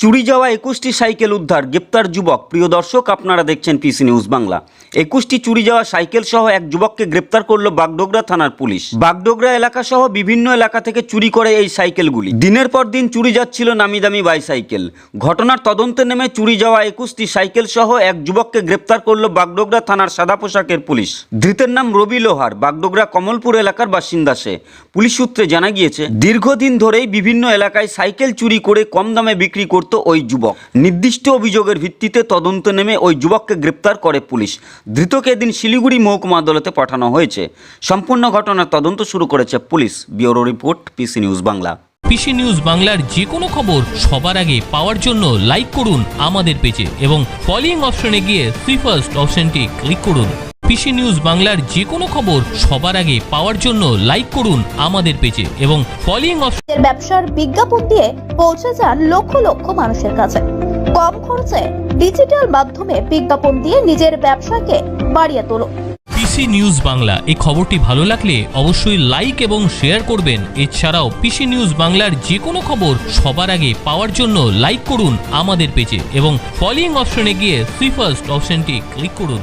চুরি যাওয়া 21টি সাইকেল উদ্ধার, গ্রেপ্তার যুবক। প্রিয় দর্শক, আপনারা দেখছেন পিসি নিউজ বাংলা। 21টি চুরি যাওয়া সাইকেল সহ এক যুবককে গ্রেপ্তার করল বাগডোগরা থানার পুলিশ। বাগডোগরা এলাকা সহ বিভিন্ন এলাকা থেকে চুরি করে এই সাইকেলগুলি। দিনের পর দিন চুরি যাচ্ছিল নামি দামি বাইসাইকেল। ঘটনার তদন্তে নেমে চুরি যাওয়া 21টি সাইকেল সহ এক যুবককে গ্রেপ্তার করল বাগডোগরা থানার সাদা পোশাকের পুলিশ। ধৃতের নাম রবি লোহার, বাগডোগরা কমলপুর এলাকার বাসিন্দা সে। পুলিশ সূত্রে জানা গিয়েছে, দীর্ঘদিন ধরেই বিভিন্ন এলাকায় সাইকেল চুরি করে কম দামে বিক্রি করত ওই যুবক। নির্দিষ্ট অভিযোগের ভিত্তিতে তদন্তে নেমে ওই যুবককে গ্রেপ্তার করে পুলিশ। ধৃতকে এদিন শিলিগুড়ি মহকুমা আদালতে পাঠানো হয়েছে। সম্পূর্ণ ঘটনার তদন্ত শুরু করেছে police. Bureau report, PC news Bangla. PC news বাংলার যে কোনো খবর সবার আগে পাওয়ার জন্য লাইক করুন আমাদের পেজে এবং ফলোইং অপশনে গিয়ে ফার্স্ট অপশনটি ক্লিক করুন। পিসি নিউজ বাংলার যে কোনো খবর সবার আগে পাওয়ার জন্য লাইক করুন আমাদের পেজে এবং ফলোইং অপশন। ব্যবসার বিজ্ঞাপন দিয়ে পৌঁছে যান লক্ষ লক্ষ মানুষের কাছে। কম খরচে ডিজিটাল মাধ্যমে বিজ্ঞাপন দিয়ে নিজের ব্যবসাকে বাড়িয়ে তোলো। পিসি নিউজ বাংলা এই খবরটি ভালো লাগলে অবশ্যই লাইক এবং শেয়ার করবেন। এছাড়াও পিসি নিউজ বাংলার যে কোনো খবর সবার আগে পাওয়ার জন্য লাইক করুন আমাদের পেজে এবং ফলোইং অপশনে গিয়ে ফার্স্ট অপশনটি ক্লিক করুন।